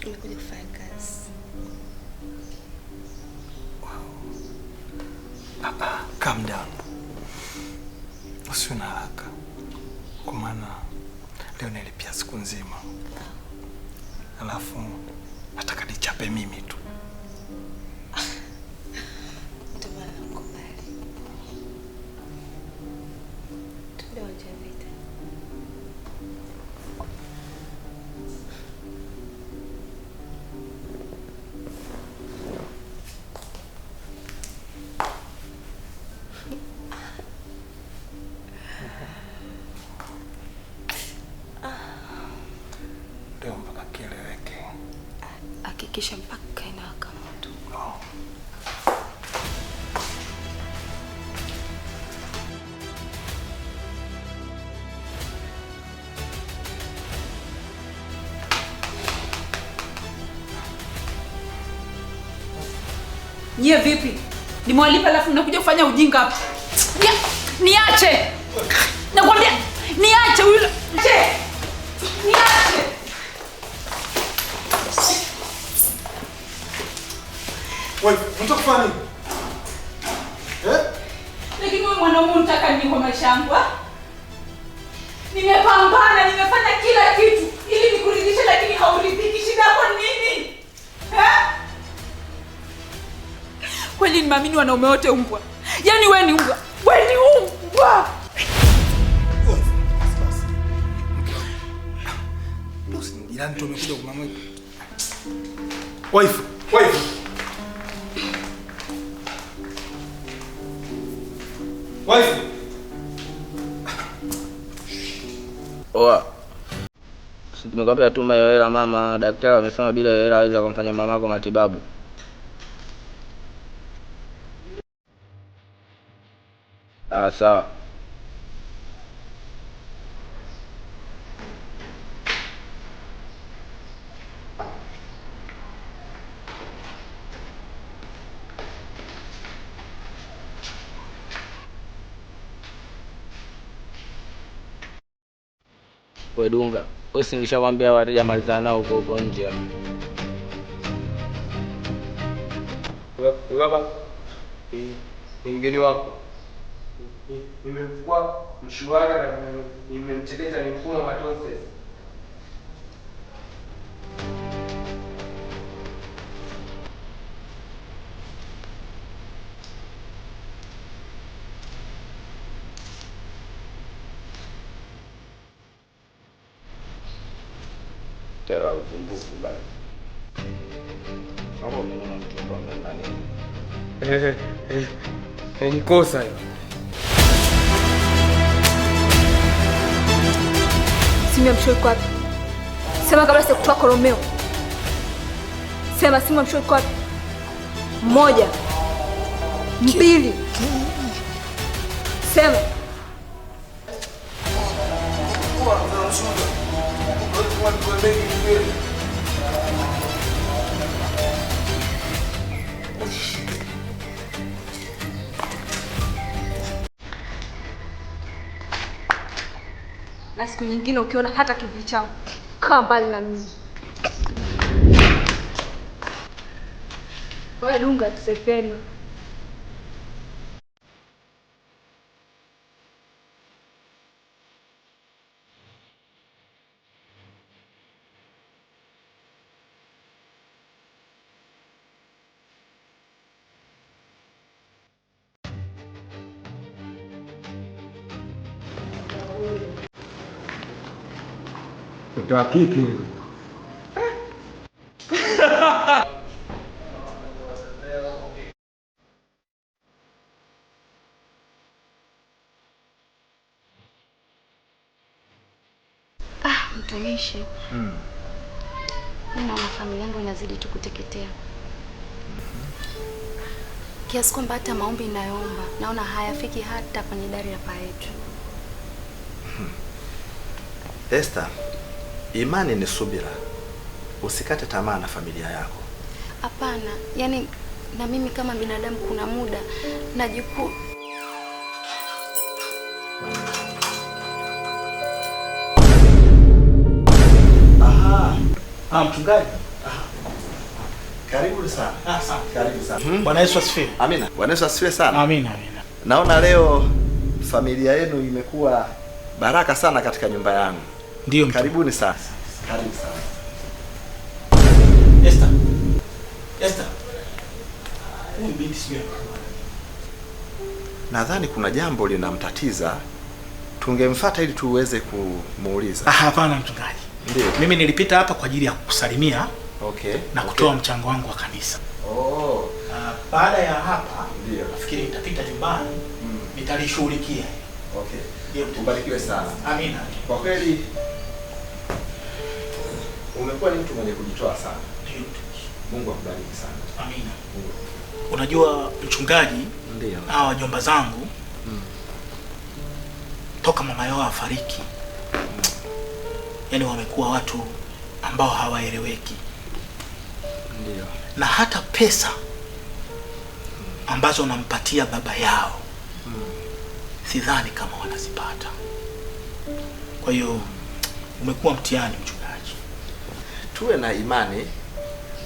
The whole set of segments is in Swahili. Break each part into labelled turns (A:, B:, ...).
A: Nimekuja kufanya kazi.
B: Calm down. Usiwe na haraka. Kwa maana leo nilipia siku nzima. Alafu nataka nichape mimi tu. Leo mpaka kieleweke.
A: Hakikisha mpaka inawaka moto.
C: Nyie vipi? Nimewalipa alafu mnakuja kufanya ujinga hapa. Niache. Nakwambia niache huyo. Niache.
B: Wewe, unataka kufanya nini?
C: Lakini wewe mwanaume unataka nini kwa maisha yangu? Nimepambana, nimefanya kila kitu ili nikuridhishe lakini hauridhiki. Shida yako nini? Kweli nimeamini wanaume wote umbwa. Yaani wewe ni umbwa. Wewe ni umbwa.
B: Bosi, jirani tu amekuja kumamwe. Wife.
D: Oa. Nimekwambia tuma hiyo hela mama, daktari amesema bila hiyo hela hawezi kumfanya mamako matibabu. Sawa. Wewe Dunga, wewe nilishakwambia wateja malizana nao huko nje. Baba. Mgeni wako. Nimechukua mshwara na nimemteleza ni mfumo wa process. Tera usumbufu bana. Hapo umeona mtu kwa ndani. Ni kosa hiyo.
E: Simu ya mshauri kwa wapi? Sema kabla sikutoa Koromeo. Sema simu ya mshauri kwa wapi? 1 2 Sema. Na siku nyingine ukiona hata kivuli changu, kaa mbali na mimi. Wewe Dunga tusefeni.
F: Mtoa kiki.
A: Mtumishi. Naona familia yangu inazidi tu kuteketea. Kiasi kwamba hata maombi ninayoomba naona hayafiki hata kwenye dari ya paa yetu.
G: Esther, imani ni subira. Usikate tamaa na familia yako.
A: Hapana, yani na mimi kama binadamu kuna muda najiku
B: Mchungaji.
G: Karibu sana.
B: Asante.
G: Karibu sana.
B: Bwana Yesu asifiwe.
G: Amina. Bwana Yesu asifiwe sana.
B: Amina, amina.
G: Naona leo familia yenu imekuwa baraka sana katika nyumba yangu.
B: Ndio.
G: Karibuni sana. Karibu sana.
B: Esther. Esther. Huyu binti sio.
G: Nadhani kuna jambo linamtatiza. Tungemfuata ili tuweze kumuuliza.
B: Hapana mchungaji.
G: Ndio.
B: Mimi nilipita hapa kwa ajili ya kukusalimia.
G: Okay.
B: Na kutoa mchango wangu wa kanisa.
G: Oh.
B: Baada ya hapa,
G: ndio
B: nafikiri nitapita nyumbani, nitalishughulikia.
G: Okay.
B: Ndio,
G: ubarikiwe sana.
B: Amina.
G: Kwa kweli umekuwa ni mtu mwenye kujitoa sana.
B: Ndio.
G: Mungu akubariki sana.
B: Amina. Unajua mchungaji,
G: ndio.
B: Hawa wajomba zangu toka mama yao afariki. Yaani wamekuwa watu ambao hawaeleweki.
G: Ndio.
B: Na hata pesa ambazo wanampatia baba yao sidhani kama wanazipata. Kwa hiyo umekuwa mtihani mchungaji.
G: Tuwe na imani,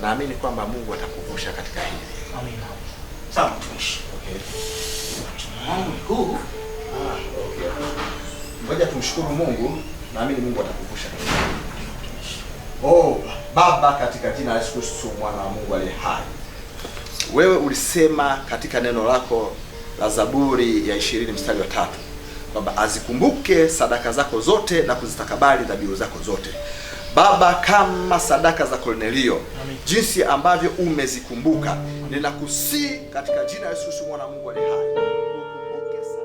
G: naamini kwamba Mungu atakuvusha katika hili.
B: Amina. Sawa tuishi.
G: Okay.
B: Mungu.
G: Okay. Ngoja tumshukuru Mungu, naamini Mungu atakuvusha. Oh, Baba, katika jina la Yesu Kristo mwana wa Mungu aliye hai. Wewe ulisema katika neno lako la Zaburi ya 20 mstari wa 3 kwamba azikumbuke sadaka zako zote na kuzitakabali dhabihu zako zote. Baba, kama sadaka za Kornelio, jinsi ambavyo umezikumbuka, ninakusii katika jina la Yesu Kristo mwana wa Mungu aliye hai. Ukumbuke sadaka.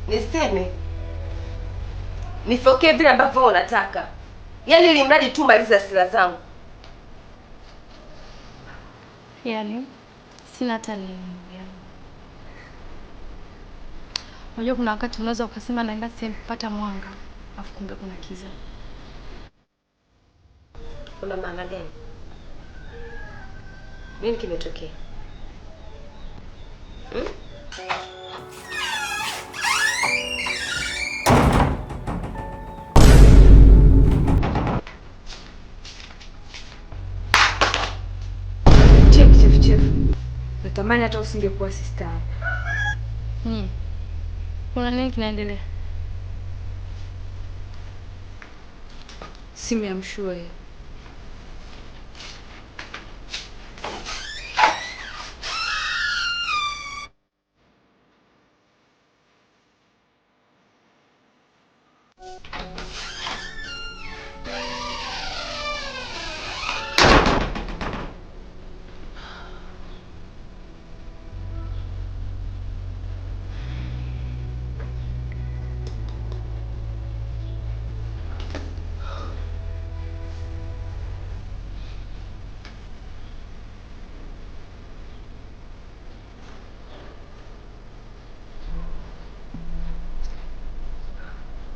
E: Niseme nifokee vile ambavyo unataka, yaani ili mradi tu maliza hasira zangu.
A: Yaani sina hata nini. Unajua kuna wakati unaweza ukasema naenda sehemu kupata mwanga, afu kumbe kuna kiza.
E: Una maana gani? Nini kimetokea? Chef. Natamani hata usingekuwa sister.
A: Kuna nini kinaendelea?
E: Simu ya Mshue.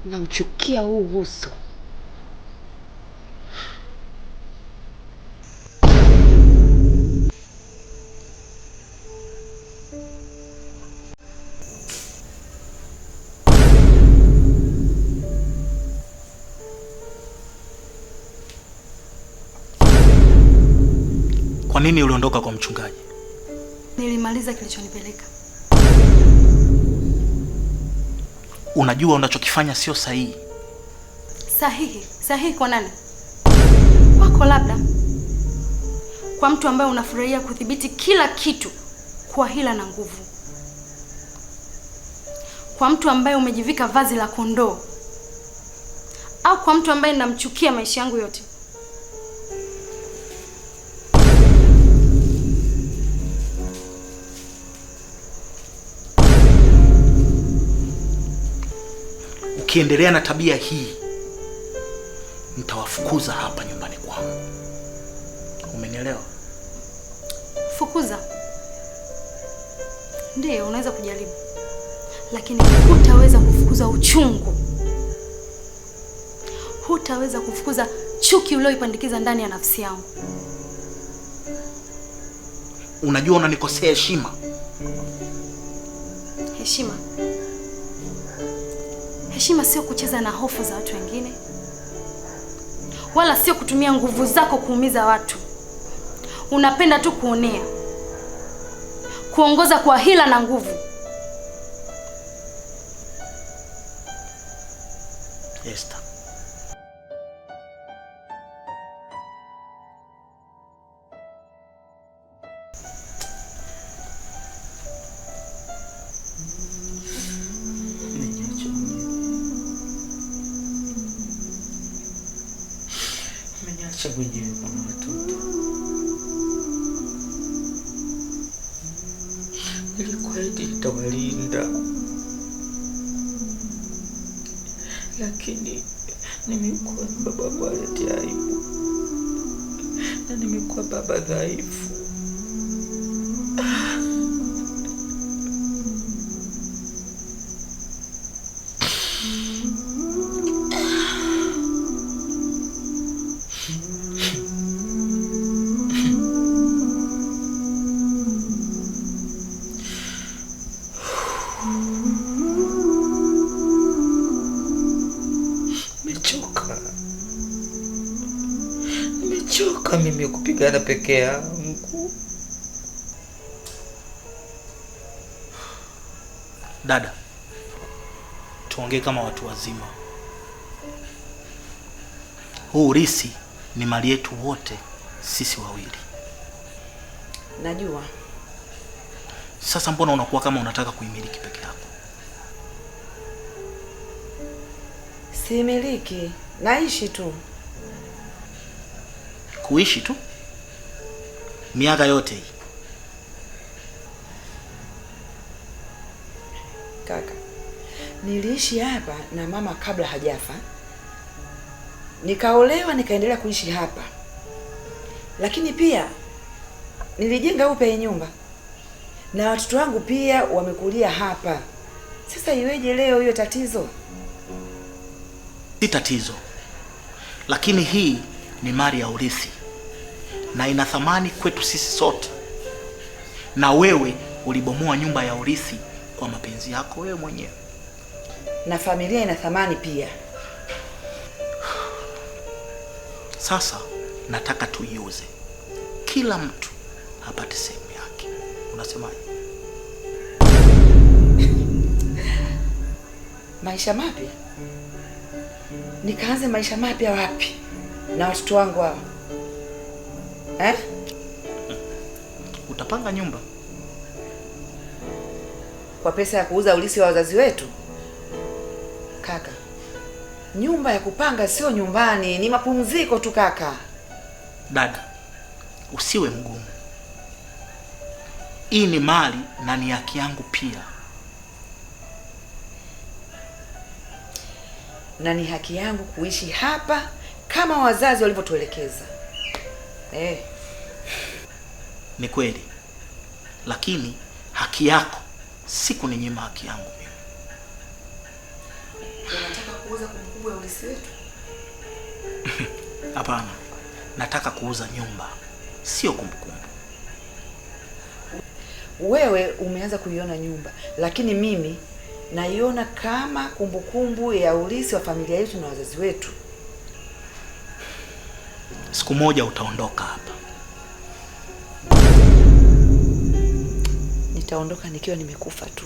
E: Namchukia huu uso.
B: Kwa nini uliondoka kwa mchungaji?
A: Nilimaliza kilichonipeleka.
B: Unajua unachokifanya sio sahihi.
A: Sahihi kwa nani? Kwako labda. Kwa mtu ambaye unafurahia kudhibiti kila kitu kwa hila na nguvu. Kwa mtu ambaye umejivika vazi la kondoo. Au kwa mtu ambaye namchukia maisha yangu yote.
B: Ukiendelea na tabia hii, nitawafukuza hapa nyumbani kwangu. Umenielewa?
A: Fukuza. Ndiyo, unaweza kujaribu. Lakini hutaweza kufukuza uchungu. Hutaweza kufukuza chuki ulioipandikiza ndani ya nafsi yangu.
B: Unajua unanikosea heshima.
A: Heshima? Heshima sio kucheza na hofu za watu wengine. Wala sio kutumia nguvu zako kuumiza watu. Unapenda tu kuonea. Kuongoza kwa hila na nguvu.
B: Esther.
D: Umeniacha mwenyewe kama watoto. Nilikuahidi nitawalinda. Lakini nimekuwa baba kwa letea aibu. Na nimekuwa baba dhaifu. Nimechoka mimi kupigana peke yangu.
B: Dada, tuongee kama watu wazima. Huu urithi ni mali yetu wote sisi wawili.
H: Najua.
B: Sasa mbona unakuwa kama unataka kuimiliki peke yako?
H: Similiki, naishi tu.
B: Kuishi tu? Miaka yote hii?
H: Kaka, niliishi hapa na mama kabla hajafa. Nikaolewa nikaendelea kuishi hapa. Lakini pia nilijenga upya nyumba. Na watoto wangu pia wamekulia hapa. Sasa iweje leo hiyo tatizo?
B: Si tatizo. Lakini hii ni mali ya urithi. Na ina thamani kwetu sisi sote. Na wewe ulibomoa nyumba ya urithi kwa mapenzi yako wewe mwenyewe.
H: Na familia ina thamani pia.
B: Sasa nataka tuiuze. Kila mtu apate sehemu yake. Unasemaje?
H: Maisha mapya? Nikaanze maisha mapya wapi? Na watoto wangu hao.
B: Utapanga nyumba
H: kwa pesa ya kuuza ulisi wa wazazi wetu? Kaka, nyumba ya kupanga sio nyumbani, ni mapumziko tu kaka.
B: Dada, usiwe mgumu. Hii ni mali na ni haki yangu pia.
H: Na ni haki yangu kuishi hapa kama wazazi walivyotuelekeza.
B: Ni kweli. Lakini haki yako si kuninyima haki yangu mimi.
H: Unataka kuuza kumbukumbu ya ulisi wetu?
B: Hapana. Nataka kuuza nyumba, sio kumbukumbu.
H: Wewe umeanza kuiona nyumba, lakini mimi naiona kama kumbukumbu ya ulisi wa familia yetu na wazazi wetu.
B: Siku moja utaondoka hapa.
H: Nitaondoka nikiwa nimekufa tu.